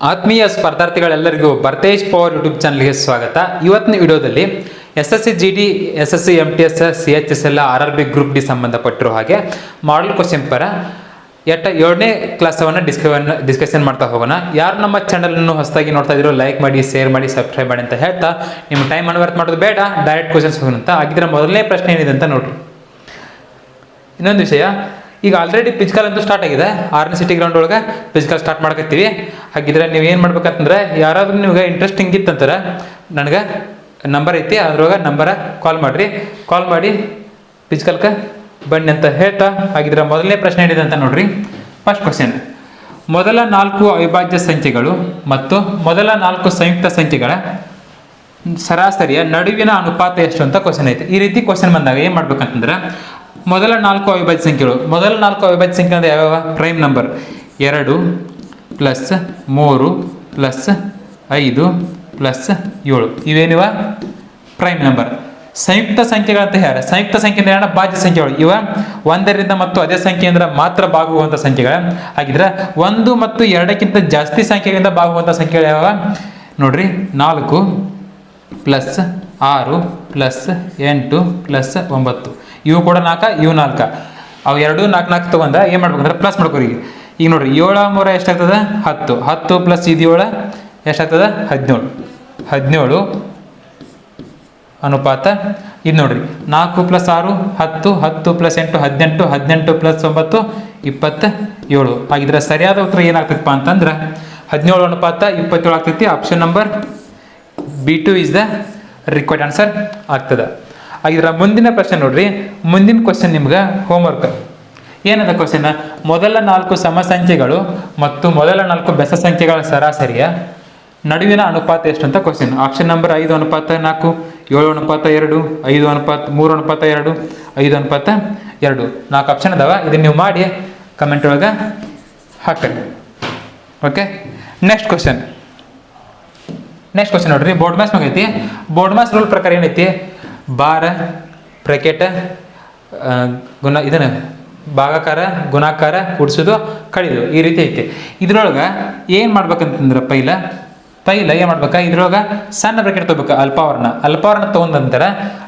ಆತ್ಮೀಯ ಸ್ಪರ್ಧಾರ್ಥಿಗಳೆಲ್ಲರಿಗೂ ಬರ್ತೇಜ್ power YouTube ಚಾನಲ್ಗೆ ಸ್ವಾಗತ. ಇವತ್ತಿನ ವಿಡಿಯೋದಲ್ಲಿ SSC GD, SSC MTS, CHSL, RRB group D ಸಂಬಂಧಪಟ್ಟಿರೋ ಹಾಗೆ ಮಾಡಲ್ ಕ್ವಶನ್ ಪರ 7ನೇ ಕ್ಲಾಸವನ್ನು ಡಿಸ್ಕಷನ್ ಮಾಡ್ತಾ ಹೋಗೋಣ. ಯಾರು ನಮ್ಮ ಚಾನಲನ್ನು ಹೊಸದಾಗಿ ನೋಡ್ತಾ ಇದ್ರು ಲೈಕ್ ಮಾಡಿ, ಶೇರ್ ಮಾಡಿ, ಸಬ್ಸ್ಕ್ರೈಬ್ ಮಾಡಿ ಅಂತ ಹೇಳ್ತಾ ನಿಮ್ಮ ಟೈಮ್ ಅನ್ವರ್ತ್ ಮಾಡೋದು ಬೇಡ, ಡೈರೆಕ್ಟ್ ಕ್ವಶನ್ಸ್ ಹೋಗೋಣ ಅಂತ. ಆಗಿದ್ರೆ ಮೊದಲನೇ ಪ್ರಶ್ನೆ ಏನಿದೆ ಅಂತ ನೋಡ್ರಿ. ಇನ್ನೊಂದು ವಿಷಯ, ಈಗ ಆಲ್ರೆಡಿ ಫಿಸಿಕಲ್ ಅಂತೂ ಸ್ಟಾರ್ಟ್ ಆಗಿದೆ. 6ನೇ ಸಿಟಿ ಗ್ರೌಂಡ್ ಒಳಗೆ ಫಿಸಿಕಲ್ ಸ್ಟಾರ್ಟ್ ಮಾಡ್ಕೊತೀವಿ. ಹಾಗಿದ್ರೆ ನೀವು ಏನು ಮಾಡ್ಬೇಕಂತಂದ್ರೆ, ಯಾರಾದ್ರೂ ನಿಮ್ಗೆ ಇಂಟ್ರೆಸ್ಟಿಂಗ್ ಇತ್ತಂತಾರೆ ನನಗೆ ನಂಬರ್ ಐತಿ, ಅದ್ರೊಳಗೆ ನಂಬರ ಕಾಲ್ ಮಾಡಿ ಫಿಸಿಕಲ್ಗೆ ಬನ್ನಿ ಅಂತ ಹೇಳ್ತಾ. ಹಾಗಿದ್ರೆ ಮೊದಲನೇ ಪ್ರಶ್ನೆ ಏನಿದೆ ಅಂತ ನೋಡ್ರಿ. ಫಸ್ಟ್ ಕ್ವಶನ್, ಮೊದಲ 4 ಅವಿಭಾಜ್ಯ ಸಂಖ್ಯೆಗಳು ಮತ್ತು ಮೊದಲ 4 ಸಂಯುಕ್ತ ಸಂಖ್ಯೆಗಳ ಸರಾಸರಿಯ ನಡುವಿನ ಅನುಪಾತ ಎಷ್ಟು ಅಂತ ಕ್ವಶನ್ ಐತಿ. ಈ ರೀತಿ ಕ್ವಶನ್ ಬಂದಾಗ ಏನು ಮಾಡ್ಬೇಕಂತಂದ್ರೆ, ಮೊದಲ 4 ಅವಿಭಾಜ್ಯ ಸಂಖ್ಯೆಗಳು, ಮೊದಲ 4 ಅವಿಭಾಜ್ಯ ಸಂಖ್ಯೆ ಅಂದ್ರೆ ಯಾವ್ಯಾವ? ಪ್ರೈಮ್ ನಂಬರ್ 2 + 3 + 5 + 7 ಇವೇನಿವ ಪ್ರೈಮ್ ನಂಬರ್. ಸಂಯುಕ್ತ ಸಂಖ್ಯೆಗಳಂತ ಯಾರು? ಸಂಯುಕ್ತ ಸಂಖ್ಯೆ ಅಂದ್ರೆ ಭಾಜ್ಯ ಸಂಖ್ಯೆಗಳು. ಇವ 1ರಿಂದ ಮತ್ತು ಅದೇ ಸಂಖ್ಯೆಯಿಂದ ಮಾತ್ರ ಭಾಗುವಂಥ ಸಂಖ್ಯೆಗಳ. ಹಾಗಿದ್ರೆ 1 ಮತ್ತು 2ಕ್ಕಿಂತ ಜಾಸ್ತಿ ಸಂಖ್ಯೆಗಳಿಂದ ಭಾಗುವಂಥ ಸಂಖ್ಯೆಗಳು ಯಾವಾಗ ನೋಡ್ರಿ? 4 + 6 + 8 + 9 ಇವು ಕೂಡ 4, ಇವು 4. ಅವು 2 4 4 ತಗೊಂಡ ಏನು ಮಾಡ್ಬೇಕಂದ್ರೆ ಪ್ಲಸ್ ಮಾಡ್ಕೋರಿ. ಈಗ ನೋಡ್ರಿ 7 3 ಎಷ್ಟಾಗ್ತದೆ? 10. 10 + ಇದು 7 ಎಷ್ಟಾಗ್ತದೆ? 17. 17 ಅನುಪಾತ ಇದು ನೋಡ್ರಿ. 4 + 6 10, 10 + 8 18, 18 + 9 27. ಹಾಗಿದ್ರೆ ಸರಿಯಾದ ಉತ್ತರ ಏನಾಗ್ತೈತಪ್ಪ ಅಂತಂದ್ರೆ 17 ಅನುಪಾತ 27 ಆಗ್ತೈತಿ. Option number B2 is the required answer ಆಗ್ತದೆ. ಹಾಗಿದ್ರೆ ಮುಂದಿನ ಪ್ರಶ್ನೆ ನೋಡ್ರಿ. ಮುಂದಿನ ಕ್ವಶನ್ ನಿಮ್ಗೆ ಹೋಮ್ವರ್ಕ್ ಏನದ ಕ್ವಶನ್? ಮೊದಲ 4 ಸಮ ಸಂಖ್ಯೆಗಳು ಮತ್ತು ಮೊದಲ 4 ಬೆಸ ಸಂಖ್ಯೆಗಳ ಸರಾಸರಿಯ ನಡುವಿನ ಅನುಪಾತ ಎಷ್ಟು ಅಂತ ಕ್ವಶನ್. ಆಪ್ಷನ್ ನಂಬರ್ 5 ಅನುಪಾತ 4, 7 ಅನುಪಾತ 2, 5 ಅನುಪಾತ 3 ಅನುಪಾತ 2, 5 ಅನುಪಾತ 2. 4 ಆಪ್ಷನ್ ಅದಾವ. ಇದನ್ನ ನೀವು ಮಾಡಿ ಕಮೆಂಟ್ ಒಳಗೆ ಹಾಕಿ. ಓಕೆ, ನೆಕ್ಸ್ಟ್ ಕ್ವಶನ್ ನೋಡ್ರಿ. ಬೋರ್ಡ್ ಮ್ಯಾಥ್ಸ್ ಐತಿ. ಬೋರ್ಡ್ ಮ್ಯಾಥ್ಸ್ ರೂಲ್ ಪ್ರಕಾರ ಏನೈತಿ? ಬಾರ, ಬ್ರಾಕೆಟ್, ಇದನ್ನ ಭಾಗಾಕಾರ, ಗುಣಾಕಾರ, ಕೂಡಿಸೋದು, ಕಳಿದು ಈ ರೀತಿ ಐತಿ. ಇದ್ರೊಳಗೆ ಏನು ಮಾಡ್ಬೇಕಂತಂದ್ರೆ ಪೈಲ ಏನು ಮಾಡ್ಬೇಕಾ? ಇದ್ರೊಳಗೆ ಸಣ್ಣ ಬ್ರಾಕೆಟ್ ತಗೋಬೇಕು. ಅಲ್ಪವರ್ಣ ತಗೊಂಡ ನಂತರ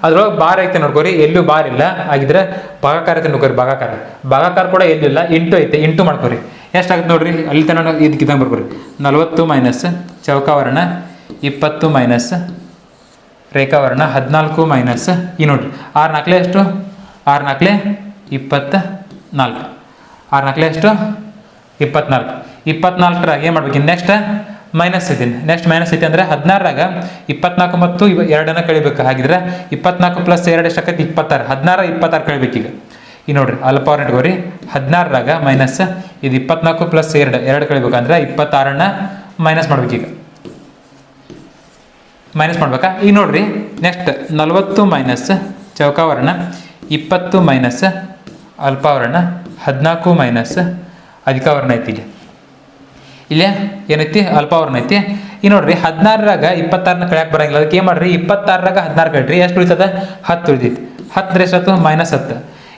ಅದ್ರೊಳಗೆ ಬಾರ್ ಐತೆ ನೋಡ್ಕೋರಿ. ಎಲ್ಲೂ ಬಾರ್ ಇಲ್ಲ. ಆಗಿದ್ರೆ ಭಾಗಾಕಾರ ಐತೆ ನೋಡ್ಕೋರಿ. ಭಾಗಾಕಾರ ಕೂಡ ಎಲ್ಲಿಲ್ಲ. ಇಂಟು ಐತೆ. ಇಂಟು ಮಾಡ್ಕೋರಿ. ಎಷ್ಟಾಗುತ್ತೆ ನೋಡ್ರಿ? ಅಲ್ಲಿ ತನಕ ಇದಕ್ಕೆ ಇದ್ದಂಗೆ ಬರ್ಕೋರಿ. 40 - ಚೌಕಾವರ್ಣ 20 - ರೇಖಾವರ್ಣ 14 - ಈ ನೋಡ್ರಿ 6 4 ಎಷ್ಟು? 6 4 24. 6 4 ಎಷ್ಟು? 24. 24ರಾಗ ಏನು ಮಾಡ್ಬೇಕು? ನೆಕ್ಸ್ಟ್ ಮೈನಸ್ ಐತಿ. ಅಂದರೆ 16ರಾಗ 24 ಮತ್ತು 2 ಕಳಿಬೇಕು. ಹಾಗಿದ್ರೆ 24 + 2 ಎಷ್ಟಾಕೈತಿ? 26. 16 26 ಕಳಿಬೇಕೀಗ. ಈ ನೋಡ್ರಿ ಅಲ್ಪವರ್ಣ ಇಟ್ಕೋರಿ. 16ರಾಗ ಮೈನಸ್ ಇದು 24 + 2 ಕಳಿಬೇಕು. ಅಂದ್ರೆ 26ನ ಮೈನಸ್ ಮಾಡ್ಬೇಕೀಗ. ಮೈನಸ್ ಮಾಡ್ಬೇಕಾ? ಈಗ ನೋಡ್ರಿ ನೆಕ್ಸ್ಟ್ 40 - ಚೌಕಾವರ್ಣ 20 - ಅಲ್ಪವರ್ಣ 14 - ಅಧಿಕವರ್ಣ ಐತಿ. ಇಲ್ಲೇ ಏನೈತಿ? ಅಲ್ಪವರ್ಣ ಐತಿ. ಈ ನೋಡ್ರಿ 16ರಾಗ 26ನ ಕಳ್ಯಾಕ್ ಬರಂಗಿಲ್ಲ. ಅದಕ್ಕೆ ಏನು ಮಾಡ್ರಿ? 26ರಾಗ 16 ಕಳ್ರಿ. ಎಷ್ಟು ಉಳಿತದ? 10 ಉಳಿತೈತಿ. 10 ಎಷ್ಟತ್ತು? -10.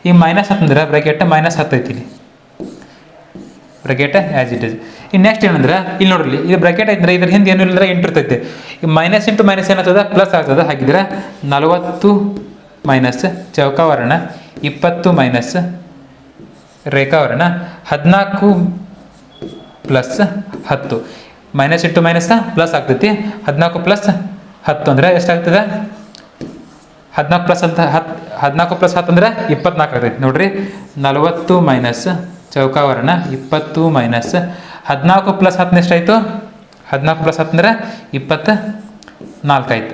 ಈ -10 ಅಂದ್ರೆ ಬ್ರಾಕೆಟ್ -10 ಐತಿ. Bracket as it is. ಈ ನೆಕ್ಸ್ಟ್ ಏನಂದ್ರೆ ಇಲ್ಲಿ ನೋಡ್ರಿ, ಇದು ಬ್ರಾಕೆಟ್ ಐತ್ರೆ ಇದ್ರ ಹಿಂದೆ ಏನು ಇಲ್ಲಂದ್ರೆ ಇಂಟು ಇರ್ತೈತೆ. ಈ ಮೈನಸ್ ಇಂಟು ಮೈನಸ್ ಏನಾಗ್ತದೆ? ಪ್ಲಸ್ ಆಗ್ತದೆ. ಹಾಗಿದ್ರೆ 40 - ಚೌಕಾವರ್ಣ 20 - ರೇಖಾವರ್ಣ 14 + 10. ಮೈನಸ್ ಇಂಟು ಮೈನಸ್ ಪ್ಲಸ್ ಆಗ್ತೈತಿ. 14 + 10 ಅಂದ್ರೆ ಎಷ್ಟಾಗ್ತದೆ? 14 + 10 ಅಂದ್ರೆ 24 ಆಗ್ತೈತಿ. ನೋಡ್ರಿ 40 - ಚೌಕಾವರ್ಣ 20 - 14 + 10 ಎಷ್ಟಾಯ್ತು? 14 + 10 ಅಂದ್ರೆ 24 ಆಯ್ತು.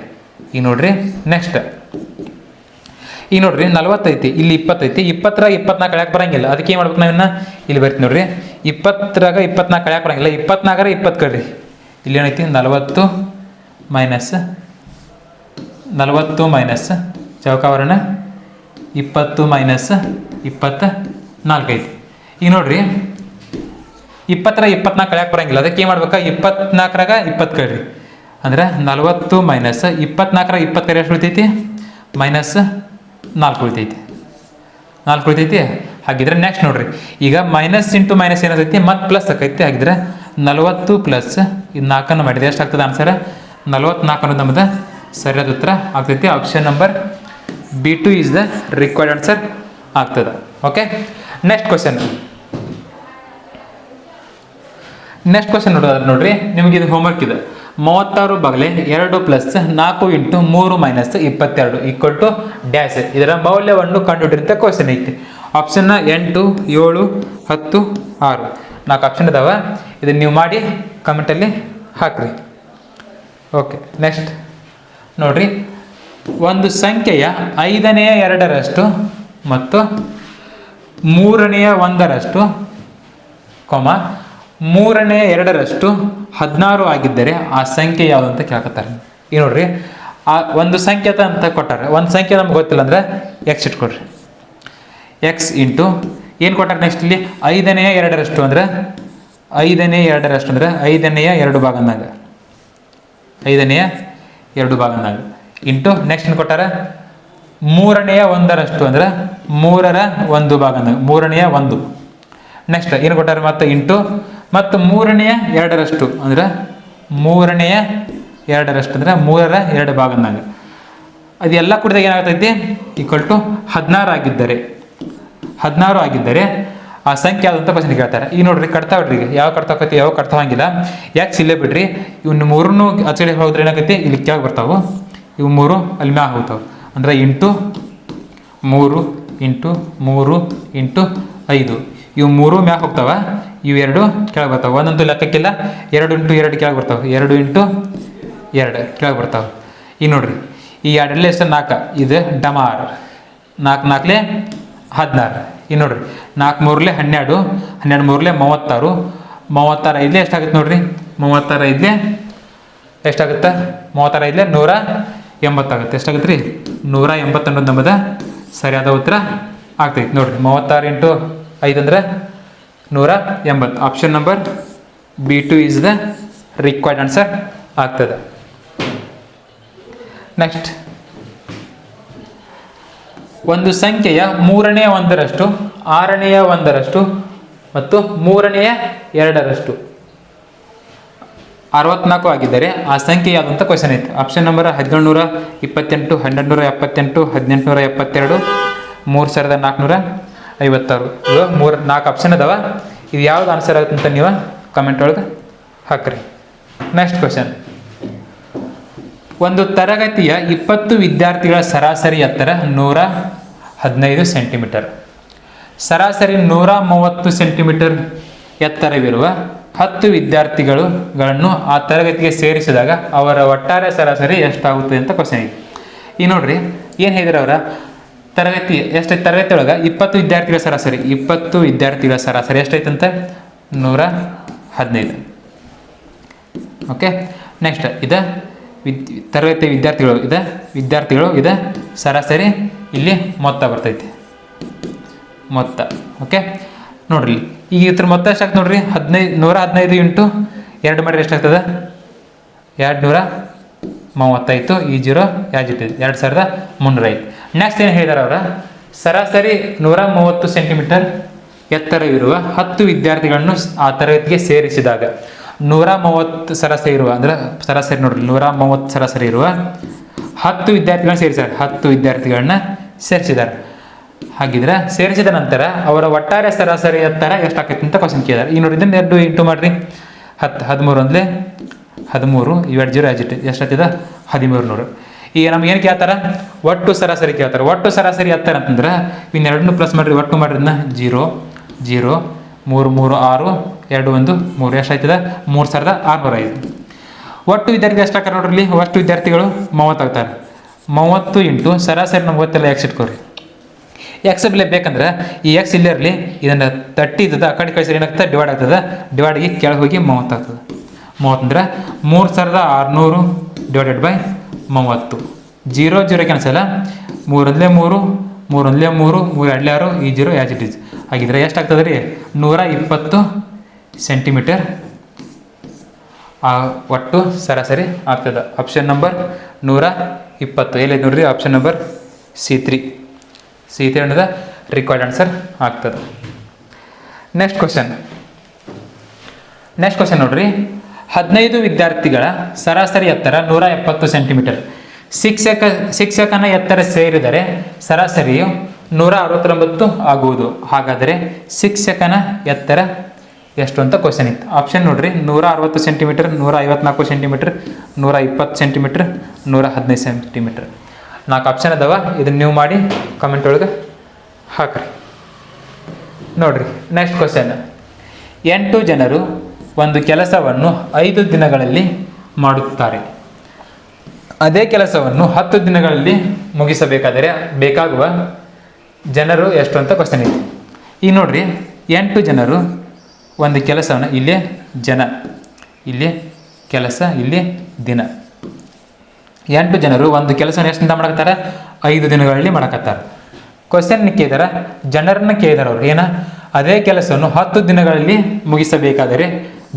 ಈಗ ನೋಡ್ರಿ ನೆಕ್ಸ್ಟ್ ಈಗ ನೋಡ್ರಿ 40 ಐತಿ, ಇಲ್ಲಿ 20 ಐತಿ. 20ರಾಗ 24 ಕಳ್ಯಾಕ್ ಬರಂಗಿಲ್ಲ. ಅದಕ್ಕೆ ಏನು ಮಾಡ್ಬೇಕು? ನಾವಿನ್ನ ಇಲ್ಲಿ ಬರ್ತೀವಿ ನೋಡ್ರಿ. 20ರಾಗ 24 ಕಳ್ಯಾಕ್ ಬರಂಗಿಲ್ಲ. 24ರಾಗ 20 ಕಳ್ರಿ. ಇಲ್ಲಿ ಏನೈತಿ? 40 - ಚೌಕಾವರ್ಣ 20 - 24 ಐತಿ. ಈಗ ನೋಡ್ರಿ 20ರಾಗ 24 ಕಳ್ಯಾಕ್ ಬರಂಗಿಲ್ಲ. ಅದಕ್ಕೆ ಏನು ಮಾಡ್ಬೇಕಾ? 24ರಾಗ 20 ಕಳ್ರಿ. ಅಂದ್ರೆ 40 - 24ರಾಗ 20 ಕಳ್ರಿ ಎಷ್ಟು ಉಳಿತೈತಿ? -4 ಉಳಿತೈತಿ. ಹಾಗಿದ್ರೆ ನೆಕ್ಸ್ಟ್ ನೋಡ್ರಿ, ಈಗ ಮೈನಸ್ ಇಂಟು ಮೈನಸ್ ಏನಾಗೈತಿ ಮತ್ತು ಪ್ಲಸ್ ಆಕೈತಿ. ಹಾಗಿದ್ರೆ 40 ಪ್ಲಸ್ ಇದು 4 ಮಾಡಿದೆ, ಎಷ್ಟಾಗ್ತದೆ ಆನ್ಸರ್? 44 ಅನ್ನೋದು ನಮ್ಮದು ಸರಿಯಾದ ಉತ್ತರ ಆಗ್ತೈತಿ. Option number B2 is the required answer ಆಗ್ತದೆ. ಓಕೆ, ನೆಕ್ಸ್ಟ್ ಕ್ವಶನ್ ನೋಡೋದಾದ್ರೆ ನೋಡ್ರಿ, ನಿಮಗೆ ಇದು ಹೋಮ್ವರ್ಕ್ ಇದೆ. 36 ಬಗಲೆ 2 plus 4 into 3 minus 22 equal to dash. ಇದರ ಮೌಲ್ಯವನ್ನು ಕಂಡುಹಿಡಿಯುವಂಥ ಕ್ವಶನ್ ಐತಿ. ಆಪ್ಷನ್ನ 8, 7, 10, 6 4 ಆಪ್ಷನ್ ಇದಾವೆ. ಇದನ್ನು ನೀವು ಮಾಡಿ ಕಮೆಂಟಲ್ಲಿ ಹಾಕ್ರಿ. ಓಕೆ, ನೆಕ್ಸ್ಟ್ ನೋಡ್ರಿ, ಒಂದು ಸಂಖ್ಯೆಯ 5ನೇ 2ರಷ್ಟು ಮತ್ತು 3ನೇ 1ರಷ್ಟು, 3ನೇ 2ರಷ್ಟು 16 ಆಗಿದ್ದರೆ ಆ ಸಂಖ್ಯೆ ಯಾವುದು ಅಂತ ಕೇಳ್ಕೊತಾರೆ. ಈಗ ನೋಡ್ರಿ, ಆ ಒಂದು ಸಂಖ್ಯೆ ಅಂತ ಕೊಟ್ಟಾರೆ. ಒಂದು ಸಂಖ್ಯೆ ನಮ್ಗೆ ಗೊತ್ತಿಲ್ಲ ಅಂದ್ರೆ ಎಕ್ಸ್ ಇಟ್ಕೊಡ್ರಿ. ಎಕ್ಸ್ ಇಂಟು ಏನು ಕೊಟ್ಟಾರೆ ನೆಕ್ಸ್ಟ್ ಇಲ್ಲಿ? 5ನೇ 2ರಷ್ಟು ಅಂದ್ರೆ 5ನೇ 2ರಷ್ಟು ಅಂದ್ರೆ 5ನೇ 2 ಭಾಗನಾಗ, 5ನೇ 2 ಭಾಗನಾಗ ಇಂಟು ನೆಕ್ಸ್ಟ್ ಏನು ಕೊಟ್ಟಾರ? 3ನೇ 1ರಷ್ಟು ಅಂದ್ರೆ 3ರ 1 ಭಾಗನಾಗ, 3ನೇ 1. ನೆಕ್ಸ್ಟ್ ಏನು ಕೊಟ್ಟಾರೆ? ಮತ್ತೆ ಇಂಟು ಮತ್ತು 3ನೇ 2ರಷ್ಟು ಅಂದ್ರೆ 3ನೇ 2ರಷ್ಟು ಅಂದ್ರೆ 3ರ 2 ಭಾಗನಾಗ. ಅದೆಲ್ಲ ಕೂಡಿದಾಗ ಏನಾಗ್ತೈತಿ? ಈಕ್ವಲ್ ಟು 16 ಆಗಿದ್ದರೆ ಆ ಸಂಖ್ಯೆ ಯಾವ್ದಂತ ಕ್ವಶನ್ ಕೇಳ್ತಾರೆ. ಈಗ ನೋಡ್ರಿ, ಕಟ್ತಾವ್ರಿ, ಈಗ ಯಾವ ಕಟ್ತಾಕತಿ ಯಾವ ಕಟ್ತಾವಂಗಿಲ್ಲ. ಯಾಕೆ ಇಲ್ಲೇ ಬಿಡ್ರಿ, ಇವನ್ನ 3 ಆಚೆಡೆ ಹೋದ್ರೆ ಏನಾಗೈತಿ? ಇಲ್ಲಿ ಕೆಳಗೆ ಬರ್ತಾವೆ. ಇವು 3 ಅಲ್ಲಿ ಮ್ಯಾಗ ಹೋಗ್ತಾವೆ ಅಂದ್ರೆ ಇಂಟು 3 ಇಂಟು 3 ಇಂಟು 5. ಇವು 3 ಮ್ಯಾಗ ಹೋಗ್ತಾವ, ಇವು 2 ಕೆಳಗೆ ಬರ್ತಾವೆ. ಒಂದೊಂದು ಲೆಕ್ಕಕ್ಕಿಲ್ಲ, 2 ಇಂಟು 2 ಕೆಳಗೆ ಬರ್ತಾವೆ, 2 ಇಂಟು 2 ಕೆಳಗೆ ಬರ್ತಾವೆ. ಈಗ ನೋಡ್ರಿ, ಈ 2 ಎಷ್ಟು? 4. ಇದು ಡಮಾರ್ 4 4 16. ಈಗ ನೋಡ್ರಿ, 4 3 12, 12 3 36, 36 5 ಎಷ್ಟಾಗುತ್ತೆ ನೋಡ್ರಿ? 36 5 ಎಷ್ಟಾಗುತ್ತೆ? 36 5 180 ಆಗುತ್ತೆ. ಎಷ್ಟಾಗುತ್ತೆ ರೀ? 180 ಅನ್ನೋದು ನಮ್ಮದು ಸರಿಯಾದ ಉತ್ತರ ಆಗ್ತೈತಿ. ನೋಡ್ರಿ, 36 ಇಂಟು 5 ಅಂದ್ರೆ 180. Option number B2 is the required answer ಆಗ್ತದೆ. ನೆಕ್ಸ್ಟ್, ಒಂದು ಸಂಖ್ಯೆಯ 3ನೇ 1ರಷ್ಟು, 6ನೇ 1ರಷ್ಟು ಮತ್ತು 3ನೇ 2ರಷ್ಟು 64 ಆಗಿದ್ದರೆ ಆ ಸಂಖ್ಯೆ ಯಾವುದು ಅಂತ ಕ್ವಶನ್ ಐತೆ. Option number 1728, 1278, 1872, 3456. ಇವು 4 ಆಪ್ಷನ್ ಅದಾವ. ಇದು ಯಾವ್ದು ಆನ್ಸರ್ ಆಗುತ್ತೆ ಅಂತ ನೀವು ಕಮೆಂಟ್ ಒಳಗೆ ಹಾಕ್ರಿ. ನೆಕ್ಸ್ಟ್ ಕ್ವಶನ್, ಒಂದು ತರಗತಿಯ 20 ವಿದ್ಯಾರ್ಥಿಗಳ ಸರಾಸರಿ ಎತ್ತರ 115 ಸೆಂಟಿಮೀಟರ್. ಸರಾಸರಿ 130 ಸೆಂಟಿಮೀಟರ್ ಎತ್ತರವಿರುವ 10 ವಿದ್ಯಾರ್ಥಿಗಳನ್ನು ಆ ತರಗತಿಗೆ ಸೇರಿಸಿದಾಗ ಅವರ ಒಟ್ಟಾರೆ ಸರಾಸರಿ ಎಷ್ಟಾಗುತ್ತೆ ಅಂತ ಕ್ವಶನ್ ಇದೆ. ಈಗ ನೋಡ್ರಿ, ಏನು ಹೇಳಿದ್ರೆ ಅವರ ತರಗತಿ ಎಷ್ಟೈತೆ? ತರಗತಿ ಒಳಗೆ 20 ವಿದ್ಯಾರ್ಥಿಗಳ ಸರಾಸರಿ, 20 ವಿದ್ಯಾರ್ಥಿಗಳ ಸರಾಸರಿ ಎಷ್ಟೈತಂತೆ? 115. ಓಕೆ, ನೆಕ್ಸ್ಟ್ ಇದು ತರಗತಿ ವಿದ್ಯಾರ್ಥಿಗಳು ಇದು ಸರಾಸರಿ, ಇಲ್ಲಿ ಮೊತ್ತ ಬರ್ತೈತಿ, ಮೊತ್ತ. ಓಕೆ, ನೋಡ್ರಿ, ಈಗ ಇದ್ರ ಮೊತ್ತ ಎಷ್ಟಾಗ್ತದೆ ನೋಡ್ರಿ? 115 ಇಂಟು 2 ಮಾಡಿದ್ರೆ ಎಷ್ಟಾಗ್ತದೆ? 235. ಈ 0 ಯಾಜಿಟ್ಟಿದೆ, 2305. ನೆಕ್ಸ್ಟ್ ಏನು ಹೇಳಿದಾರೆ ಅವರ? ಸರಾಸರಿ 130 ಸೆಂಟಿಮೀಟರ್ ಎತ್ತರವಿರುವ 10 ವಿದ್ಯಾರ್ಥಿಗಳನ್ನು ಆ ತರಗತಿಗೆ ಸೇರಿಸಿದಾಗ 130 ಸರಾಸರಿ ಇರುವ ಅಂದ್ರೆ ಸರಾಸರಿ ನೋಡ್ರಿ, 130 ಸರಾಸರಿ ಇರುವ 10 ವಿದ್ಯಾರ್ಥಿಗಳನ್ನ ಸೇರಿಸಿದ್ದಾರೆ, 10 ವಿದ್ಯಾರ್ಥಿಗಳನ್ನ ಸೇರಿಸಿದ್ದಾರೆ. ಹಾಗಿದ್ರೆ ಸೇರಿಸಿದ ನಂತರ ಅವರ ಒಟ್ಟಾರೆ ಸರಾಸರಿ ಎತ್ತರ ಎಷ್ಟಾಕೈತಿ ಅಂತ ಕ್ವಶನ್ ಕೇಳಿದಾರೆ. ಈಗ ನೋಡಿ, ಇದನ್ನ 2 ಇಂಟು ಮಾಡ್ರಿ, 10 13 ಒಂದ್ಲೆ 13, ಇವೆರಡು 0 ಆಜಿಟ್ ಎಷ್ಟಾಗ್ತದ? 1300. ಈಗ ನಮ್ಗೆ ಏನು ಕೇಳ್ತಾರ? ಒಟ್ಟು ಸರಾಸರಿ ಕೇಳ್ತಾರೆ. ಒಟ್ಟು ಸರಾಸರಿ ಎತ್ತರ ಅಂತಂದ್ರೆ ಇನ್ನೆರಡನ್ನು ಪ್ಲಸ್ ಮಾಡ್ರಿ, ಒಟ್ಟು ಮಾಡ್ರಿನ 0 0 3 3 6 2 1 3 ಎಷ್ಟಾಯ್ತದ? 3605. ಒಟ್ಟು ವಿದ್ಯಾರ್ಥಿ ಎಷ್ಟಾಗ್ತಾರೆ ನೋಡ್ರಿ, ಇಲ್ಲಿ ಒಟ್ಟು ವಿದ್ಯಾರ್ಥಿಗಳು 30 ಆಗ್ತಾರೆ. 30 ಇಂಟು ಸರಾಸರಿ ನಮ್ಗೆ ಗೊತ್ತಿಲ್ಲ, ಎಕ್ಸ್ ಇಟ್ಕೋರಿ. ಎಕ್ಸ್ ಬೆಲೆ ಬೇಕಂದ್ರೆ ಈ ಎಕ್ಸ್ ಇಲ್ಲೇ ಇರಲಿ, ಇದನ್ನು 30 ಇದ್ದದ ಆ ಕಡೆ ಕಳಿಸಿದ್ರೆ ಏನಾಗ್ತದೆ? ಡಿವೈಡ್ ಆಗ್ತದೆ. ಡಿವೈಡ್ಗೆ ಕೆಳಗೆ ಹೋಗಿ 30 ಆಗ್ತದೆ. 30 ಅಂದ್ರೆ 3600 ಡಿವೈಡೆಡ್ ಬೈ 30. 0 0 ಕ್ಯಾನ್ಸಲ್, 3 1 3 3 1 3 3 2 6, ಈ 0 ಆ್ಯಸ್ ಇಟ್ ಈಸ್. ಹಾಗಿದ್ರೆ ಎಷ್ಟಾಗ್ತದೆ ರೀ? 120 ಸೆಂಟಿಮೀಟರ್ ಒಟ್ಟು ಸರಾಸರಿ ಆಗ್ತದೆ. ಆಪ್ಷನ್ ನಂಬರ್ 120 ಎಲ್ಲಿದೆ ನೋಡ್ರಿ? ಆಪ್ಷನ್ ನಂಬರ್ C3 ಅನ್ನೋದ ರಿಕ್ವೈರ್ಡ್ ಆನ್ಸರ್ ಆಗ್ತದೆ. ನೆಕ್ಸ್ಟ್ ಕ್ವಶನ್ ನೋಡ್ರಿ. 15 ವಿದ್ಯಾರ್ಥಿಗಳ ಸರಾಸರಿ ಎತ್ತರ 170 ಸೆಂಟಿಮೀಟರ್. ಶಿಕ್ಷಕನ ಎತ್ತರ ಸೇರಿದರೆ ಸರಾಸರಿಯು 169 ಆಗುವುದು. ಹಾಗಾದರೆ ಶಿಕ್ಷಕನ ಎತ್ತರ ಎಷ್ಟು ಅಂತ ಕ್ವಶನ್ ಇತ್ತು. ಆಪ್ಷನ್ ನೋಡ್ರಿ, 160 centimetre, 154 centimetre, 120 centimetre, 115 centimetre. 4 option ಅದಾವ. ಇದನ್ನು ನೀವು ಮಾಡಿ ಕಮೆಂಟ್ ಒಳಗೆ ಹಾಕ್ರಿ. ನೋಡ್ರಿ ನೆಕ್ಸ್ಟ್ ಕ್ವಶನ್. 8 ಜನರು ಒಂದು ಕೆಲಸವನ್ನು 5 ದಿನಗಳಲ್ಲಿ ಮಾಡುತ್ತಾರೆ. ಅದೇ ಕೆಲಸವನ್ನು 10 ದಿನಗಳಲ್ಲಿ ಮುಗಿಸಬೇಕಾದರೆ ಬೇಕಾಗುವ ಜನರು ಎಷ್ಟು ಅಂತ ಕ್ವಶನ್ ಇದೆ. ಈಗ ನೋಡ್ರಿ, 8 ಜನರು ಒಂದು ಕೆಲಸವನ್ನು, ಇಲ್ಲೇ ಜನ, ಇಲ್ಲೇ ಕೆಲಸ, ಇಲ್ಲಿ ದಿನ. 8 ಜನರು ಒಂದು ಕೆಲಸವನ್ನು ಎಷ್ಟು ದಿನ ಮಾಡಕತ್ತಾರ? 5 ದಿನಗಳಲ್ಲಿ ಮಾಡಕತ್ತಾರೆ. ಕ್ವಶನ್ ಕೇಳಿದಾರ, ಜನರನ್ನ ಕೇಳಿದಾರ ಅವ್ರು ಏನ, ಅದೇ ಕೆಲಸವನ್ನು 10 ದಿನಗಳಲ್ಲಿ ಮುಗಿಸಬೇಕಾದರೆ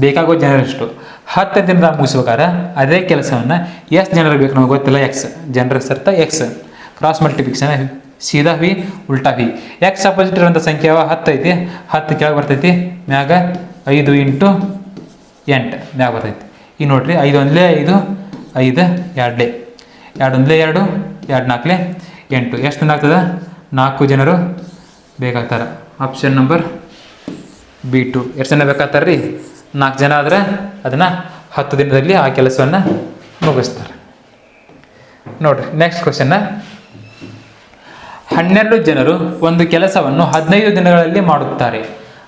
ಬೇಕಾಗೋ ಜನರಷ್ಟು. 10 ದಿನದ ಮುಗಿಸ್ಬೇಕಾದ್ರೆ ಅದೇ ಕೆಲಸವನ್ನು ಎಷ್ಟು ಜನರು ಬೇಕು ನಮಗೆ ಗೊತ್ತಿಲ್ಲ. ಎಕ್ಸ್ ಜನರ ಸರ್ತ ಎಕ್ಸ್, ಕ್ರಾಸ್ ಮಲ್ಟಿಪ್ಲಿಕೇಶನ್ ಸೀದಾ ವಿ ಉಲ್ಟಾ ವಿ. ಎಕ್ಸ್ ಅಪೋಸಿಟ್ ಇರುವಂಥ ಸಂಖ್ಯೆ 10 ಐತಿ, 10 ಕೆಳಗೆ ಬರ್ತೈತಿ, ಮ್ಯಾಗ 5 ಇಂಟು 8 ಮ್ಯಾಗ ಬರ್ತೈತಿ. ಈಗ ನೋಡ್ರಿ, 5 ಒಂದಲೇ 5, 5 2 2 ಒಂದಲೇ 2, 2 4 8. ಎಷ್ಟು ದಿನ ಆಗ್ತದೆ? 4 ಜನರು ಬೇಕಾಗ್ತಾರೆ. Option number B2. ಎಷ್ಟು ಜನ ಬೇಕಾಗ್ತಾರೆ ರೀ? 4 ಜನ ಆದರೆ ಅದನ್ನು 10 ದಿನದಲ್ಲಿ ಆ ಕೆಲಸವನ್ನು ಮುಗಿಸ್ತಾರೆ. ನೋಡ್ರಿ ನೆಕ್ಸ್ಟ್ ಕ್ವಶನ್ನ. 12 ಜನರು ಒಂದು ಕೆಲಸವನ್ನು 15 ದಿನಗಳಲ್ಲಿ ಮಾಡುತ್ತಾರೆ.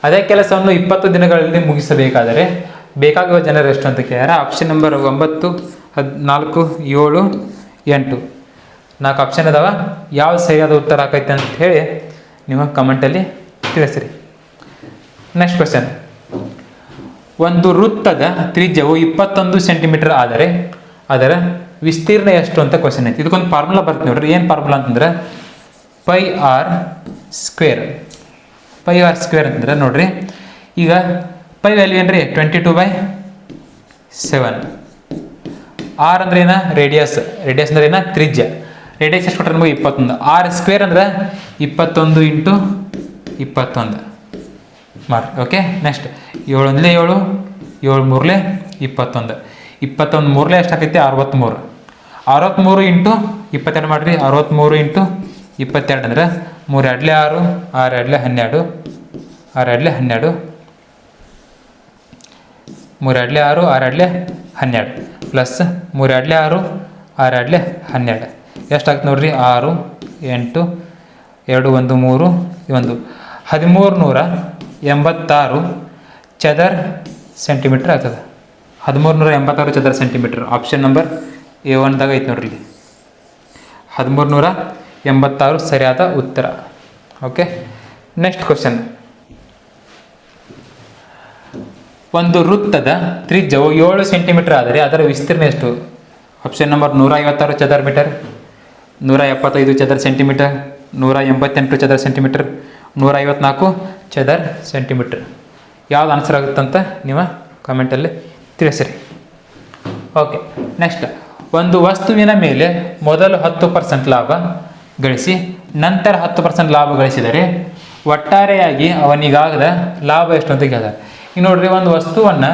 ಅದೇ ಕೆಲಸವನ್ನು 20 ದಿನಗಳಲ್ಲಿ ಮುಗಿಸಬೇಕಾದರೆ ಬೇಕಾಗುವ ಜನರು ಎಷ್ಟು ಅಂತ ಕೇಳ್ಯಾರ. Option number 9, 14, 7, 8. 4 ಆಪ್ಷನ್ ಅದಾವ. ಯಾವ ಸರಿಯಾದ ಉತ್ತರ ಆಕೈತೆ ಅಂತ ಹೇಳಿ ನೀವು ಕಮೆಂಟಲ್ಲಿ ತಿಳಿಸ್ರಿ. Next question. ಒಂದು ವೃತ್ತದ ತ್ರಿಜ್ಯವು 21 ಸೆಂಟಿಮೀಟರ್ ಆದರೆ ಅದರ ವಿಸ್ತೀರ್ಣ ಎಷ್ಟು ಅಂತ ಕ್ವಶನ್ ಐತಿ. ಇದಕ್ಕೊಂದು ಫಾರ್ಮುಲಾ ಬರ್ತದೆ ನೋಡ್ರಿ. ಏನು ಫಾರ್ಮುಲಾ ಅಂತಂದ್ರೆ pi r square. Pi r square ಅಂತಂದ್ರೆ ನೋಡ್ರಿ, ಈಗ ಪೈ ವ್ಯಾಲ್ಯೂ ಏನ್ರಿ? 22/7. ಆರ್ ಅಂದ್ರೆ ಏನ? ರೇಡಿಯಸ್. ರೇಡಿಯಸ್ ಅಂದ್ರೆ ಏನ? ತ್ರಿಜ್ಯ. ರೇಡಿಯಸ್ ಎಷ್ಟು ಕೊಟ್ಟರೆ ನಮಗೆ 21. ಆರ್ ಸ್ಕ್ವೇರ್ ಅಂದ್ರೆ 21 ಇಂಟು 21 ಮಾಡಿ. ಓಕೆ, ನೆಕ್ಸ್ಟ್ 7 ಒಂದಲೇ 7, 7 ಮೂರಲೇ 21. 21 ಮೂರಲೇ ಎಷ್ಟು ಆಕೈತಿ? 63. 63 ಇಂಟು 22 ಮಾಡಿರಿ. 63 ಇಂಟು 22 ಅಂದ್ರೆ 3 2 6, 6 2 12, 6 2 12, 3 2 6, 6 2 12 ಪ್ಲಸ್ 3 2 6, 6 2 12 ಎಷ್ಟಾಗ್ತದೆ ನೋಡ್ರಿ? 6 8 2 1 3 1 1386 ಚದರ್ ಸೆಂಟಿಮೀಟರ್ ಆಗ್ತದೆ. 1386 ಚದರ ಸೆಂಟಿಮೀಟರ್. ಆಪ್ಷನ್ ನಂಬರ್ A1ದಾಗ ಐತೆ ನೋಡ್ರಿ. 1386 ಸರಿಯಾದ ಉತ್ತರ. Okay, next question. ಒಂದು ವೃತ್ತದ ತ್ರಿಜ್ಯವು 7 ಸೆಂಟಿಮೀಟರ್ ಆದರೆ ಅದರ ವಿಸ್ತೀರ್ಣ ಎಷ್ಟು? ಆಪ್ಷನ್ ನಂಬರ್ 156 ಚದರ ಮೀಟರ್, 175 ಚದರ ಸೆಂಟಿಮೀಟರ್, 188 ಚದರ ಸೆಂಟಿಮೀಟರ್, 154 ಚದರ ಸೆಂಟಿಮೀಟರ್. ಯಾವ್ದು ಆನ್ಸರ್ ಆಗುತ್ತಂತ ನೀವು ಕಮೆಂಟಲ್ಲಿ ತಿಳಿಸಿರಿ. Okay, next. ಒಂದು ವಸ್ತುವಿನ ಮೇಲೆ ಮೊದಲು 10% ಲಾಭ ಗಳಿಸಿ ನಂತರ 10% ಲಾಭ ಗಳಿಸಿದರೆ ಒಟ್ಟಾರೆಯಾಗಿ ಅವನಿಗಾಗದ ಲಾಭ ಎಷ್ಟು ಅಂತ ಕೇಳ್ತಾರೆ. ಈಗ ನೋಡ್ರಿ, ಒಂದು ವಸ್ತುವನ್ನು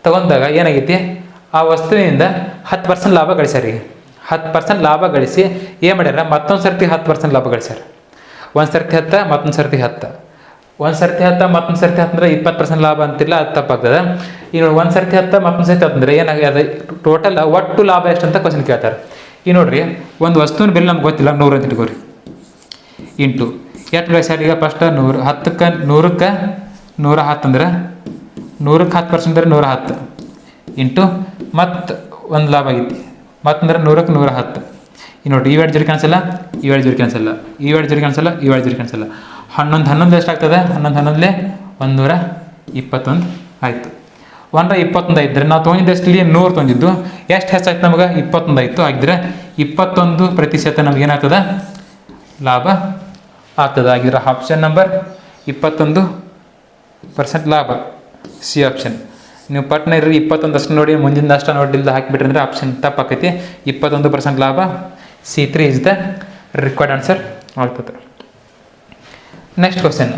ತಗೊಂಡಾಗ ಏನಾಗೈತಿ, ಆ ವಸ್ತುವಿನಿಂದ 10% ಲಾಭ ಗಳಿಸ್ಯಾರ. 10% ಲಾಭ ಗಳಿಸಿ ಏನು ಮಾಡ್ಯಾರ? ಮತ್ತೊಂದು ಸರ್ತಿ 10% ಲಾಭ ಗಳಿಸ್ಯಾರ. ಒಂದು ಸರ್ತಿ 10, ಮತ್ತೊಂದು ಸರ್ತಿ 10, ಒಂದು ಸರ್ತಿ 10 ಮತ್ತೊಂದು ಸರ್ತಿ 10 ಅಂದ್ರೆ 20% ಲಾಭ ಅಂತಿಲ್ಲ, ಅದು ತಪ್ಪಾಗ್ತದೆ. ಈಗ ಒಂದು ಸರ್ತಿ 10 ಮತ್ತೊಂದು ಸರ್ತಿ 10 ಅಂದ್ರೆ ಏನಾಗ್ಯದ? ಟೋಟಲ್ ಒಟ್ಟು ಲಾಭ ಎಷ್ಟು ಅಂತ ಕ್ವಶನ್ ಕೇಳ್ತಾರೆ. ಈಗ ನೋಡ್ರಿ, ಒಂದು ವಸ್ತುವಿನ ಬೆಲೆ ನಮ್ಗೆ ಗೊತ್ತಿಲ್ಲ, 100 ಅಂತ ಇಟ್ಕೋರಿ. ಇಂಟು ಎಷ್ಟು ಗಳಿಸ್ಯಾರ? ಈಗ ಫಸ್ಟ್ 100, 10ಕ್ಕೆ 100ಕ್ಕೆ 110 ಅಂದ್ರೆ 100ಕ್ಕೆ 10% ಅಂದ್ರೆ 110 ಇಂಟು ಮತ್ತು ಒಂದು ಲಾಭ ಆಗೈತಿ ಮತ್ತಂದ್ರೆ 100ಕ್ಕೆ 110. ಈಗ ನೋಡಿರಿ, ಈ 2 ಜೋಡಿ ಕ್ಯಾನ್ಸಲ್ಲ, ಈ 2 ಜೋಡಿ ಕ್ಯಾನ್ಸಲ್ಲ, ಈ 2 ಜೋಡಿ ಕ್ಯಾನ್ಸಲ್ಲ, ಈ 2 ಜೋಡಿ ಕ್ಯಾನ್ಸಲ್ಲ. 11 ಎಷ್ಟಾಗ್ತದೆ? 11 121 ಆಯಿತು. 121 ಇದ್ದರೆ ನಾವು ತೊಗೊಂಡಿದ್ದಷ್ಟು ಇಲ್ಲಿ 100 ತೊಗೊಂಡಿದ್ದು ಎಷ್ಟು ಹೆಚ್ಚಾಯ್ತು ನಮಗೆ? 21 ಆಯಿತು. ಆಗಿದ್ರೆ 21% ನಮ್ಗೆ ಏನಾಗ್ತದೆ? ಲಾಭ ಆಗ್ತದೆ. ಆಗಿದ್ರೆ ಆಪ್ಷನ್ ನಂಬರ್ 21% ಲಾಭ, ಸಿ ಆಪ್ಷನ್. ನೀವು ಪಟ್ನ ಇರ್ರಿ 21 ಅಷ್ಟು ನೋಡಿ, ಮುಂದಿನ ಅಷ್ಟು ನೋಡಿಲ್ದ ಹಾಕಿಬಿಟ್ರಿ ಅಂದರೆ ಆಪ್ಷನ್ ತಪ್ಪಾಕೈತಿ. 21% ಲಾಭ, C3 is the required answer ಆಗ್ತದೆ. ನೆಕ್ಸ್ಟ್ ಕ್ವಶನ್,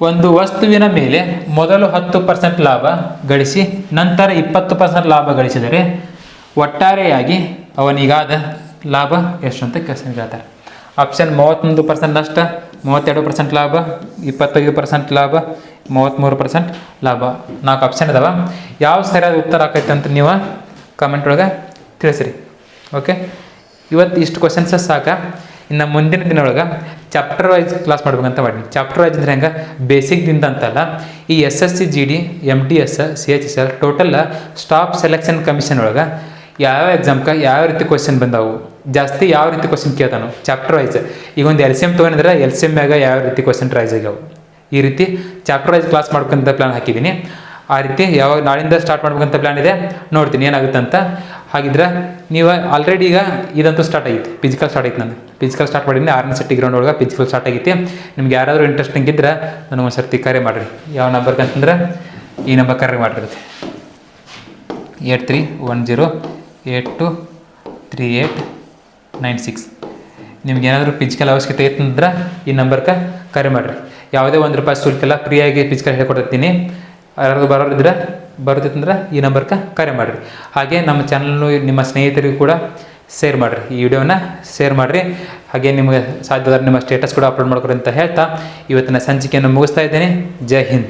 ಒಂದು ವಸ್ತುವಿನ ಮೇಲೆ ಮೊದಲು 10% ಲಾಭ ಗಳಿಸಿ ನಂತರ 20% ಲಾಭ ಗಳಿಸಿದರೆ ಒಟ್ಟಾರೆಯಾಗಿ ಅವನಿಗಾದ ಲಾಭ ಎಷ್ಟು ಅಂತ ಕ್ವಶನ್ ಹೇಳ್ತಾರೆ. ಆಪ್ಷನ್ 31% ನಷ್ಟ, 32% ಲಾಭ, 25% ಲಾಭ, 33% ಲಾಭ. 4 ಆಪ್ಷನ್ ಅದಾವ. ಯಾವ ಸರಿಯಾದ ಉತ್ತರ ಆಕೈತೆ ಅಂತ ನೀವು ಕಮೆಂಟ್ ಒಳಗೆ ತಿಳಿಸ್ರಿ. ಓಕೆ, ಇವತ್ತು ಇಷ್ಟು ಕ್ವಶನ್ಸ್ ಸಾಕ. ಇನ್ನು ಮುಂದಿನ ದಿನ ಒಳಗೆ ಚಾಪ್ಟರ್ ವೈಸ್ ಕ್ಲಾಸ್ ಮಾಡ್ಬೇಕಂತ ಮಾಡಿ. ಚಾಪ್ಟರ್ ವೈಸ್ ಅಂದ್ರೆ ಹೆಂಗೆ, ಬೇಸಿಕ್ದಿಂದ ಅಂತಲ್ಲ, ಈ SSC GD MTS CHSL total staff selection commission ಒಳಗೆ ಯಾವ ಎಕ್ಸಾಮ್ಗೆ ಯಾವ ರೀತಿ ಕ್ವಶನ್ ಬಂದಾವು, ಜಾಸ್ತಿ ಯಾವ ರೀತಿ ಕ್ವಶನ್ ಕೇಳ್ತಾನು ಚಾಪ್ಟರ್ ವೈಸ್. ಈಗ ಒಂದು LCM ತೊಗೊಂಡ್ರೆ LCM ಮ್ಯಾಗ ಯಾವ ರೀತಿ ಕ್ವಶನ್ ರೈಸ್ ಆಗ್ಯಾವು, ಈ ರೀತಿ ಚಾಪ್ಟರ್ ವೈಸ್ ಕ್ಲಾಸ್ ಮಾಡ್ಬೇಕಂತ ಪ್ಲ್ಯಾನ್ ಹಾಕಿದ್ದೀನಿ. ಆ ರೀತಿ ಯಾವಾಗ ನಾಳಿಂದ ಸ್ಟಾರ್ಟ್ ಮಾಡ್ಬೇಕಂತ ಪ್ಲ್ಯಾನ್ ಇದೆ, ನೋಡ್ತೀನಿ ಏನಾಗುತ್ತೆ ಅಂತ. ಹಾಗಿದ್ರೆ ನೀವು ಆಲ್ರೆಡಿ ಈಗ ಇದಂತೂ ಸ್ಟಾರ್ಟ್ ಆಗಿತ್ತು, ಫಿಸಿಕಲ್ ಸ್ಟಾರ್ಟ್ ಆಗಿತ್ತು. ನಾನು ಫಿಸಿಕಲ್ ಸ್ಟಾರ್ಟ್ ಮಾಡಿದ್ದೀನಿ 6ನೇ ಸೆಟ್ಟಿ ಗ್ರೌಂಡ್ ಒಳಗೆ ಫಿಸಿಕಲ್ ಸ್ಟಾರ್ಟ್ ಆಗಿತ್ತು. ನಿಮ್ಗೆ ಯಾರಾದರೂ ಇಂಟ್ರೆಸ್ಟಿಂಗ್ ಇದ್ರೆ ನನಗೆ ಒಂದು ಸರ್ತಿ ಕರೆ ಮಾಡಿರಿ. ಯಾವ ನಂಬರ್ಗೆ ಅಂತಂದ್ರೆ ಈ ನಂಬರ್ ಕರೆ ಮಾಡಿರುತ್ತೆ, 8310823896. ನಿಮ್ಗೆ ಏನಾದರೂ ಫಿಸಿಕಲ್ ಅವಶ್ಯಕತೆ ಇತ್ತಂದ್ರೆ ಈ ನಂಬರ್ಗೆ ಕರೆ ಮಾಡಿರಿ. ಯಾವುದೇ ₹1 ಶುಲ್ಕಿಲ್ಲ, ಫ್ರೀಯಾಗಿ ಫಿಸಿಕಲ್ ಹೇಳ್ಕೊಡ್ತೀನಿ. ಯಾರಾದ್ರು ಬರೋದಿತ್ತಂದ್ರೆ ಈ ನಂಬರ್ಗೆ ಕರೆ ಮಾಡಿರಿ. ಹಾಗೆ ನಮ್ಮ ಚಾನಲ್ನು ನಿಮ್ಮ ಸ್ನೇಹಿತರಿಗೂ ಕೂಡ ಶೇರ್ ಮಾಡಿರಿ, ಈ ವಿಡಿಯೋನ ಶೇರ್ ಮಾಡಿರಿ. ಹಾಗೆ ನಿಮಗೆ ಸಾಧ್ಯವಾದರೆ ನಿಮ್ಮ ಸ್ಟೇಟಸ್ ಕೂಡ ಅಪ್ಲೋಡ್ ಮಾಡ್ಕೊರಿ ಅಂತ ಹೇಳ್ತಾ ಇವತ್ತಿನ ಸಂಚಿಕೆಯನ್ನು ಮುಗಿಸ್ತಾ ಇದ್ದೇನೆ. ಜೈ ಹಿಂದ್.